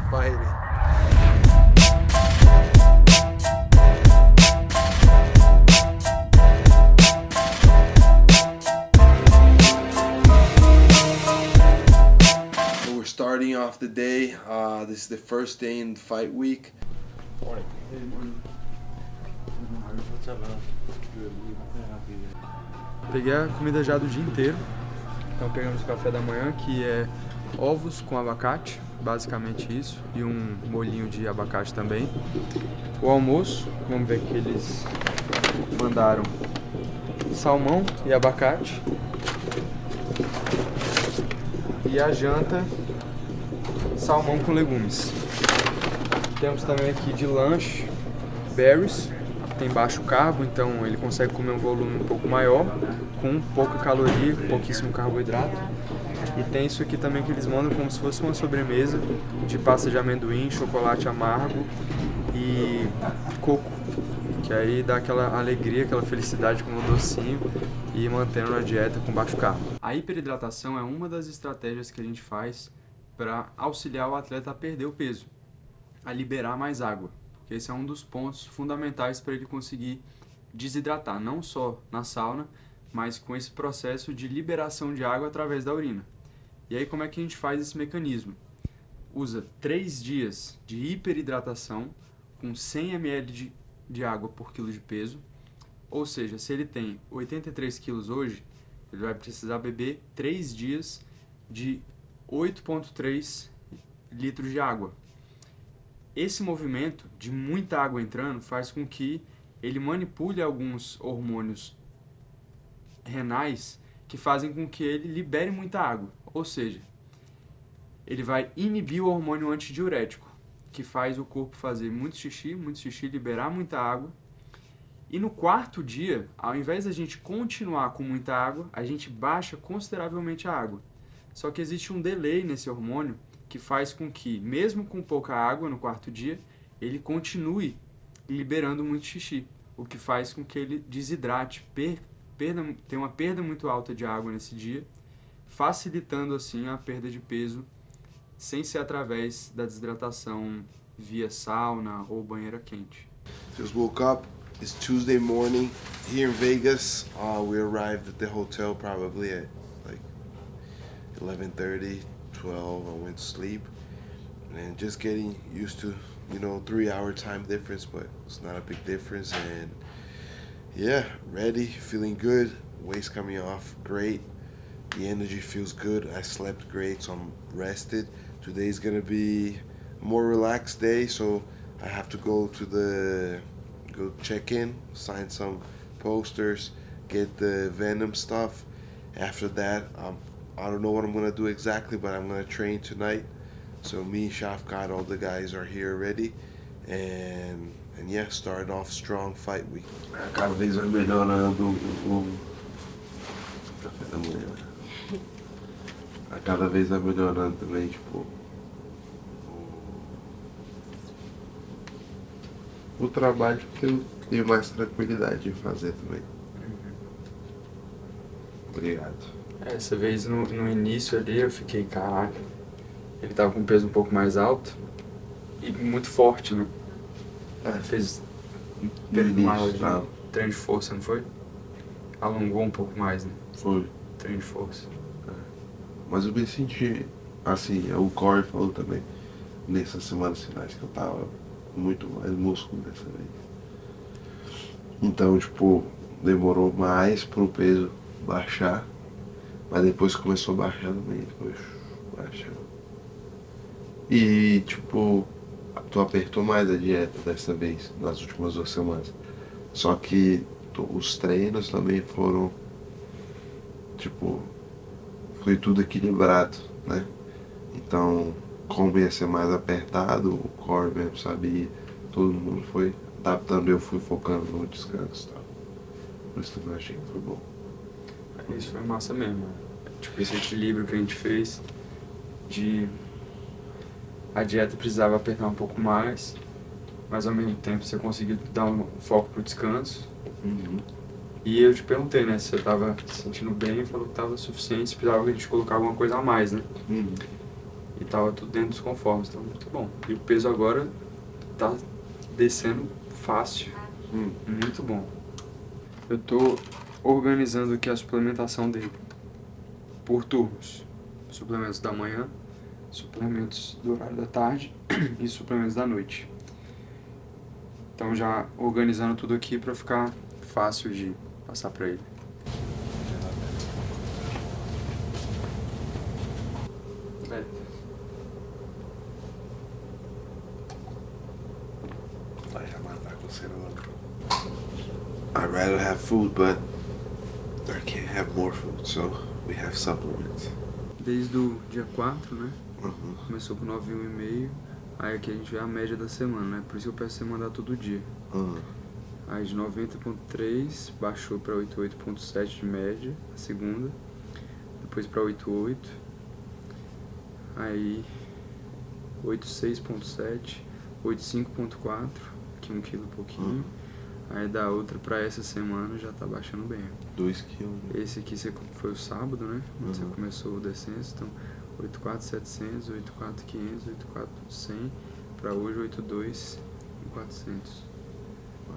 fighting. So we're starting off the day. This is the first day in fight week. Morning. Peguei a comida já do dia inteiro. Então pegamos o café da manhã, que é ovos com abacate, basicamente isso, e um molhinho de abacate também. O almoço, vamos ver que eles mandaram salmão e abacate. E a janta, salmão com legumes. Temos também aqui de lanche, berries, tem baixo carbo, então ele consegue comer um volume um pouco maior, com pouca caloria, pouquíssimo carboidrato. E tem isso aqui também que eles mandam como se fosse uma sobremesa de pasta de amendoim, chocolate amargo e coco, que aí dá aquela alegria, aquela felicidade com o docinho e mantendo na dieta com baixo carbo. A hiperidratação é uma das estratégias que a gente faz para auxiliar o atleta a perder o peso, a liberar mais água, porque esse é um dos pontos fundamentais para ele conseguir desidratar, não só na sauna, mas com esse processo de liberação de água através da urina. E aí como é que a gente faz esse mecanismo? Usa 3 dias de hiperidratação com 100 ml de água por quilo de peso, ou seja, se ele tem 83 quilos hoje, ele vai precisar beber 3 dias de 8,3 litros de água. Esse movimento de muita água entrando faz com que ele manipule alguns hormônios renais que fazem com que ele libere muita água. Ou seja, ele vai inibir o hormônio antidiurético, que faz o corpo fazer muito xixi, liberar muita água. E no 4º dia, ao invés da gente continuar com muita água, a gente baixa consideravelmente a água. Só que existe um delay nesse hormônio que faz com que, mesmo com pouca água no 4º dia, ele continue liberando muito xixi, o que faz com que ele desidrate, tenha uma perda muito alta de água nesse dia, facilitando assim a perda de peso sem ser através da desidratação via sauna ou banheira quente. Just woke up. It's Tuesday morning here in Vegas. We arrived at the hotel probably at like 11:30, 12. I went to sleep and just getting used to, 3-hour time difference, but it's not a big difference. And yeah, ready, feeling good. Weight's coming off great. The energy feels good. I slept great, so I'm rested. Today's gonna be a more relaxed day, so I have to go check in, sign some posters, get the Venom stuff. After that, I don't know what I'm gonna do exactly, but I'm gonna train tonight. So me, Shafkat, all the guys are here already, and yeah, starting off strong fight week. Cada vez vai melhorando o café da manhã. A cada vez vai melhorando também, tipo, o trabalho que eu tenho mais tranquilidade de fazer também. Obrigado. Essa vez no início ali eu fiquei, caraca, ele tava com um peso um pouco mais alto e muito forte, né? Fez um período maior de treino de força, não foi? Alongou um pouco mais, né? Foi. Treino de força. Mas eu me senti, assim, o Corey falou também, nessas semanas finais, que eu tava muito mais músculo dessa vez. Então, tipo, demorou mais pro peso baixar, mas depois começou a baixar também, depois baixou. E, tipo, tu apertou mais a dieta dessa vez, nas últimas 2 semanas. Só que os treinos também foram, tipo, foi tudo equilibrado, né? Então, como ia ser mais apertado, o core mesmo sabia, todo mundo foi adaptando, eu fui focando no descanso e tal. Por isso que eu achei que foi bom. Isso foi massa mesmo. Tipo, esse equilíbrio que a gente fez de a dieta precisava apertar um pouco mais, mas ao mesmo tempo você conseguiu dar um foco pro descanso. E eu te perguntei, né, se você tava se sentindo bem, falou que tava suficiente, se precisava que a gente colocar alguma coisa a mais, né? E tava tudo dentro dos conformes, então muito bom. E o peso agora tá descendo fácil, muito bom. Eu tô organizando aqui a suplementação dele por turnos. Suplementos da manhã, suplementos do horário da tarde e suplementos da noite. Então já organizando tudo aqui para ficar fácil de passar para ele. I'd rather have food, but I can't have more food, so we have supplements. Desde o dia 4, né? Uhum. Começou com 9,1,5. Aí aqui a gente vê a média da semana, né? Por isso eu peço você mandar todo dia. Uhum. Aí de 90,3 baixou para 88,7 de média, a segunda. Depois para 8,8. Aí 86,7, 85,4, aqui 1 quilo e pouquinho. Aí da outra pra essa semana já tá baixando bem. 2 quilos. Esse aqui foi o sábado, né? Onde você começou o descenso, então 8,4,700, 8,4,500, 8,4,100, pra hoje 8,2,400.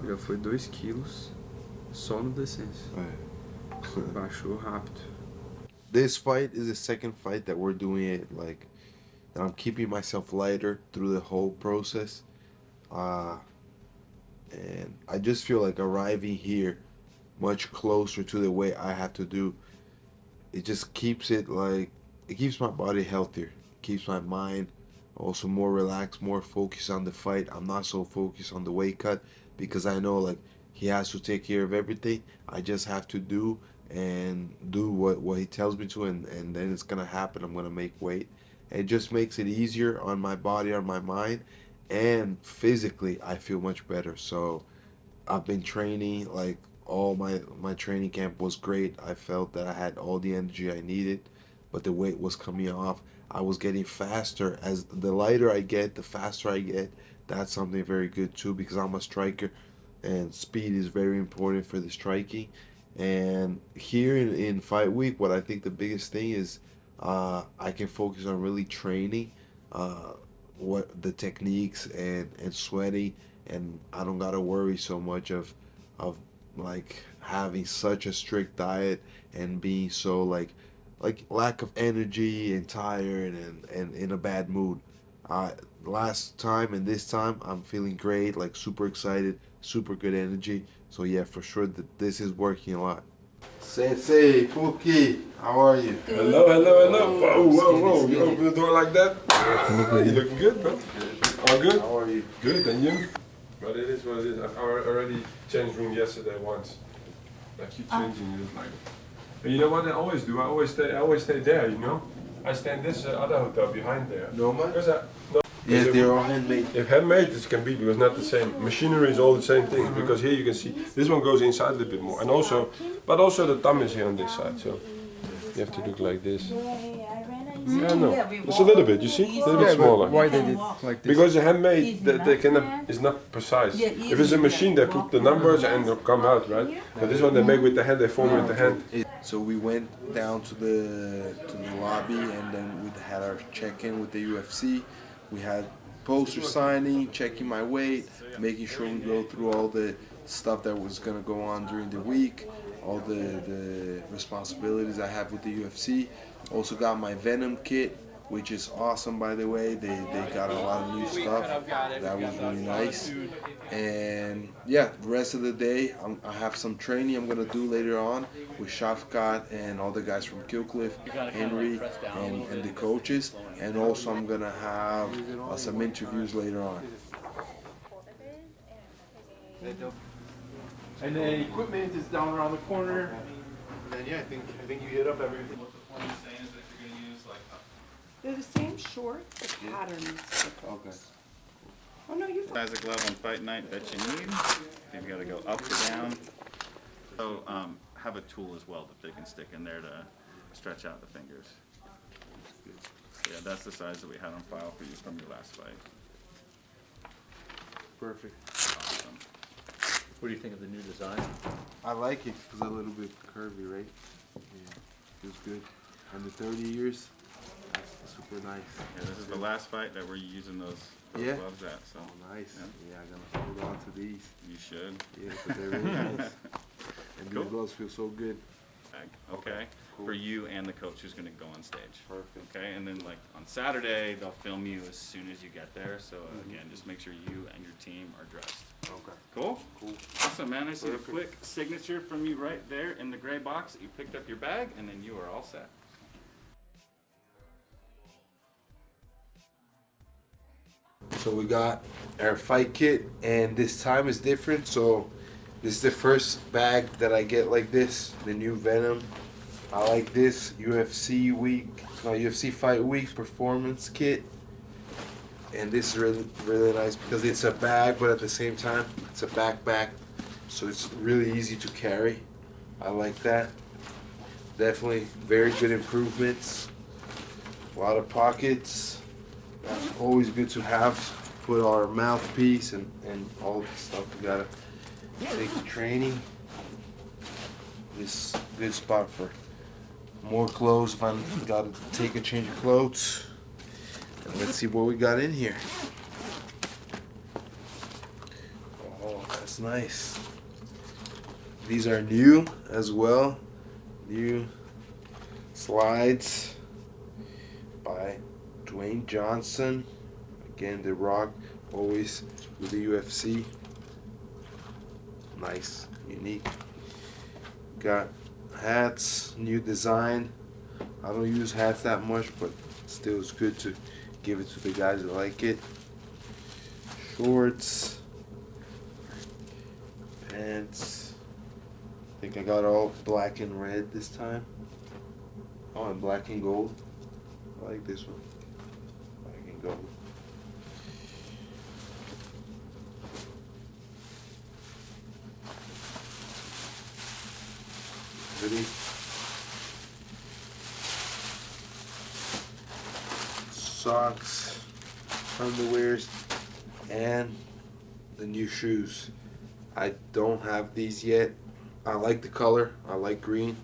Já foi 2 quilos só no descenso. Baixou rápido. This fight is the second fight that we're doing it like that I'm keeping myself lighter through the whole process. And I just feel like arriving here much closer to the way I have to do. It just keeps it like it keeps my body healthier, keeps my mind also more relaxed, more focused on the fight. I'm not so focused on the weight cut because I know like he has to take care of everything. I just have to do what he tells me to, and then it's gonna happen. I'm gonna make weight. It just makes it easier on my body, on my mind, and physically I feel much better. So I've been training like all my training camp was great. I felt that I had all the energy I needed, but the weight was coming off. I was getting faster. As the lighter I get, the faster I get. That's something very good too because I'm a striker and speed is very important for the striking. And here in fight week, what I think the biggest thing is I can focus on really training what the techniques and sweating, and I don't gotta worry so much of like having such a strict diet and being so like lack of energy and tired and in a bad mood. Last time and this time I'm feeling great, like super excited, super good energy. So yeah, for sure that this is working a lot. Sensei, Pookie, how are you? Hello. Whoa. You open the door like that? You looking good, bro? All good? How are you? Good, and you? But it is what it is. I've already changed room yesterday once. I keep changing it, like. But you know what I always do? I always stay there, you know? I stay in this other hotel behind there. No man? Because Yes, they're all handmade. if handmade, it can be because not the same. Machinery is all the same thing because here you can see this one goes inside a little bit more, and also, but also the thumb is here on this side, so you have to look like this. Yeah, no, just a little bit. You see, a little bit smaller. Why they did like this? Because the handmade, they cannot is not precise. If it's a machine, they put the numbers and they'll come out, right? But this one they make with the hand, they form with the hand. So we went down to the lobby and then we had our check-in with the UFC. We had poster signing, checking my weight, making sure we go through all the stuff that was gonna go on during the week, all the responsibilities I have with the UFC. Also got my Venom kit, which is awesome, by the way. They got a lot of new stuff. That was really nice. And yeah, the rest of the day, I have some training I'm gonna do later on with Shafkat and all the guys from Killcliff, Henry, and the coaches. And also I'm gonna have some interviews later on. And then equipment is down around the corner. And then yeah, I think you hit up everything. They're the same shorts, the pattern is different. Okay. Oh no, you. Size of glove on fight night that you need. You've got to go up or down. So have a tool as well that they can stick in there to stretch out the fingers. Yeah, that's the size that we had on file for you from your last fight. Perfect. Awesome. What do you think of the new design? I like it. It's a little bit curvy, right? Yeah, feels good. And the 30 years, super nice. Yeah, this is the last fight that we're using those Yeah. gloves at, so Oh, nice. Yeah. Yeah, I'm gonna hold on to these. you should. Yeah, but they're really nice. And Cool. these gloves feel so good. Okay? Cool. For you and the coach who's gonna go on stage. Perfect. Okay, and then like on Saturday, they'll film you as soon as you get there, so again, just make sure you and your team are dressed. Okay. Cool? Cool. Awesome, man. I see a Perfect. quick signature from you right there in the gray box that you picked up your bag, and then you are all set. So we got our fight kit, and this time is different. So this is the first bag that I get like this, the new Venom. I like this UFC Fight Week performance kit, and this is really nice because it's a bag, but at the same time it's a backpack, so it's really easy to carry. I like that. Definitely very good improvements. A lot of pockets. That's always good to have. Put our mouthpiece and all the stuff we gotta take to training. This good spot for more clothes if I gotta take a change of clothes. And let's see what we got in here. Oh, that's nice. These are new as well. New slides by Dwayne Johnson. Again, The Rock, always with the UFC. Nice, unique. Got hats, new design. I don't use hats that much, but still it's good to give it to the guys that like it. Shorts, pants. I think I got all black and red this time. Oh, and black and gold. I like this one. Black and gold. Ready? Socks, underwears, and the new shoes. I don't have these yet. I like the color. I like green.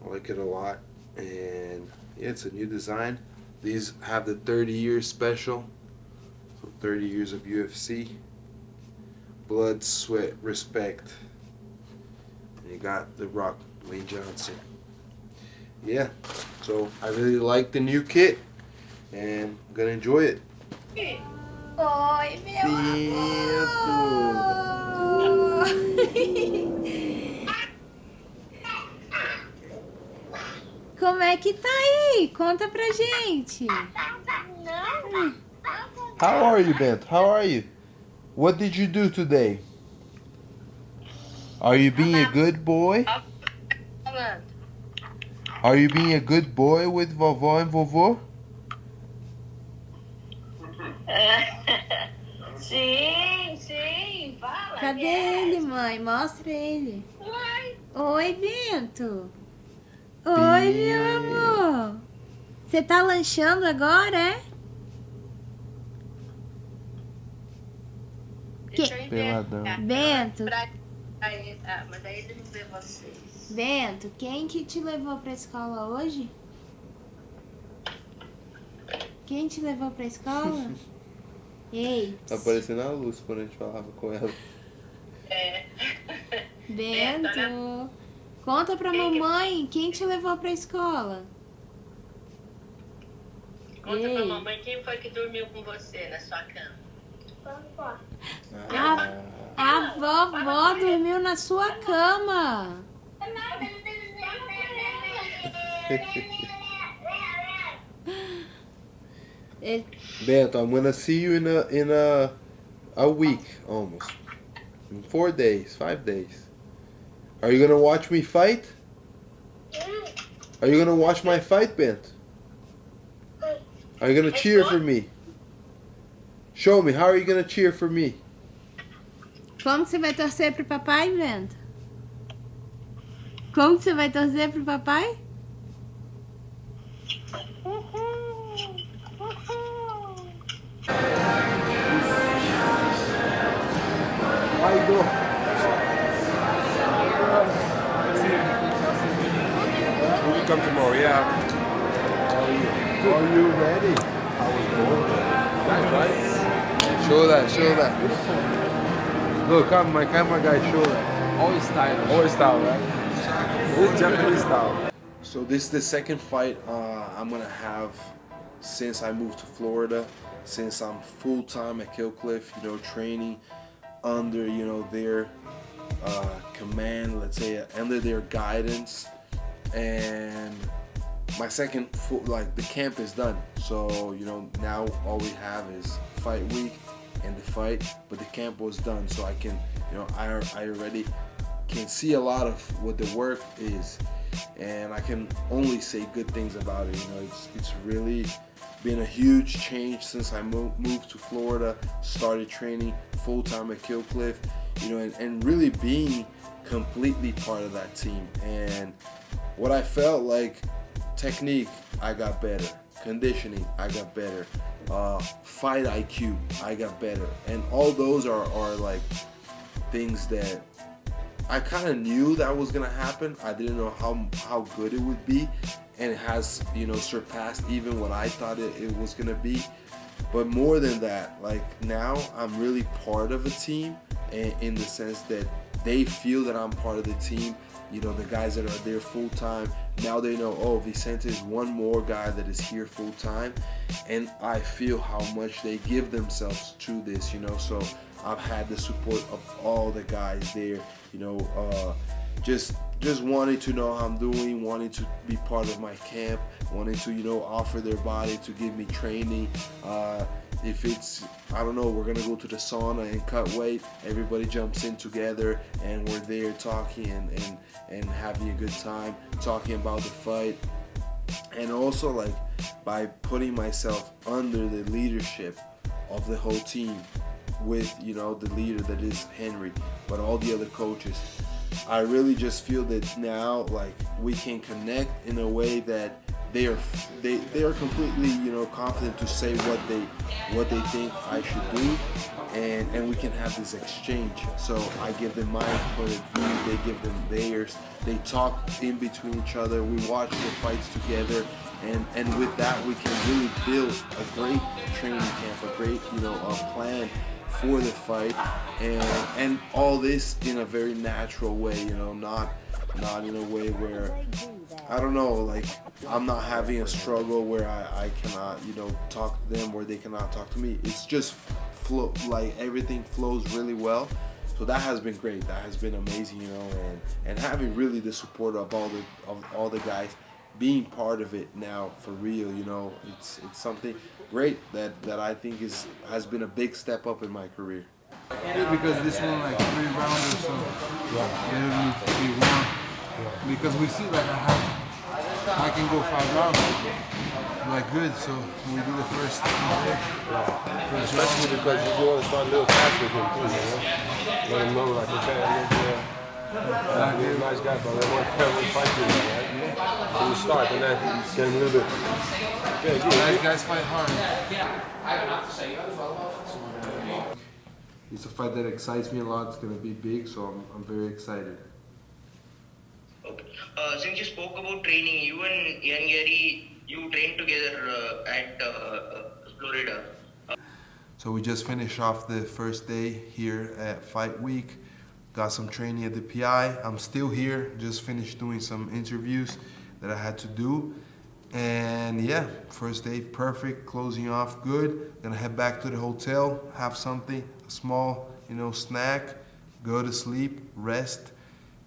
I like it a lot. And yeah, it's a new design. These have the 30 years special. So 30 years of UFC. Blood, sweat, respect. And you got The Rock, Dwayne Johnson. Yeah, so I really like the new kit. And I'm gonna enjoy it. Oi, meu amor! Como é que tá aí? Conta pra gente. How are you, Bento? How are you? What did you do today? Are you being a good boy? Are you being a good boy with vovó and vovô? Sim, sim, fala. Cadê ele, mãe? Mostra ele. Oi. Oi, Bento. Oi, meu amor. Você tá lanchando agora, é? Deixa eu Peladão. enviar. Bento, Mas aí ele não vê vocês. Bento, quem que te levou pra escola hoje? Quem te levou pra escola? Ei, Tá parecendo a Luz quando a gente falava com ela. É. Bento, conta pra mamãe, quem te levou pra escola? Conta Ei. pra mamãe quem foi que dormiu com você na sua cama. A vovó dormiu na sua cama. Ele- Bento, I'm gonna see you in a week almost. In 4 days, 5 days. Are you gonna watch me fight? Are you gonna watch my fight, Bento? Are you gonna cheer for me? Show me, how are you gonna cheer for me? Como que você vai torcer pro papai, Bento? Como que você vai torcer pro papai? How you doing? Will you come tomorrow? Yeah. Are you ready? Nice, right? Show that. Look, my camera guy, show that. All stylish. Always style, right? This Japanese style. So this is the second fight I'm gonna have since I moved to Florida, since I'm full-time at Killcliff, you know, training under, you know, their command, let's say, under their guidance. And my second the camp is done, so you know, now all we have is fight week and the fight, but the camp was done, so I can, you know, I already can see a lot of what the work is, and I can only say good things about it. You know, it's really been a huge change since I moved to Florida, started training full-time at Killcliff, you know, and really being completely part of that team. And what I felt like, technique, I got better. Conditioning, I got better. Fight IQ, I got better. And all those are like things that I kind of knew that was gonna happen. I didn't know how good it would be, and it has, you know, surpassed even what I thought it was gonna be. But more than that, like now I'm really part of a team, in the sense that they feel that I'm part of the team. You know, the guys that are there full time, now they know, oh, Vicente is one more guy that is here full time, and I feel how much they give themselves to this, you know. So I've had the support of all the guys there, you know, just wanting to know how I'm doing, wanting to be part of my camp, wanting to, you know, offer their body to give me training. If it's, I don't know, we're gonna go to the sauna and cut weight, everybody jumps in together and we're there talking and having a good time, talking about the fight. And also, like, by putting myself under the leadership of the whole team, with, you know, the leader that is Henry, but all the other coaches, I really just feel that now, like, we can connect in a way that they are completely, you know, confident to say what they think I should do, and we can have this exchange. So I give them my point of view, they give them theirs, they talk in between each other, we watch the fights together, and with that we can really build a great training camp, a great, you know, plan for the fight, and all this in a very natural way, you know, not in a way where, I don't know, like, I'm not having a struggle where I cannot, you know, talk to them, or they cannot talk to me. It's just flow, like everything flows really well. So that has been great. That has been amazing, you know, and having really the support of all the guys, being part of it now for real, you know, it's something great that I think has been a big step up in my career. Because this one like 3 rounders, so literally 3-1. Because we see like I can go 5 rounds like good, so we do the first. Especially because you want to start a little fast with him too, you know? Let him know, like, okay, I'm a nice guy, but I want to fight you, right? So you start, and then get him a little bit. Guys fight hard. It's a fight that excites me a lot. It's gonna be big, so I'm very excited. Okay. Since you spoke about training, you and Ian Gary, you trained together at Florida. So we just finished off the first day here at Fight Week. Got some training at the PI. I'm still here, just finished doing some interviews that I had to do. And yeah, first day perfect, closing off good. Gonna head back to the hotel, have something, a small, you know, snack, go to sleep, rest.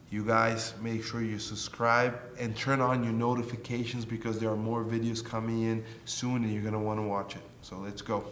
You guys make sure you subscribe and turn on your notifications, because there are more videos coming in soon and you're gonna wanna watch it. So let's go.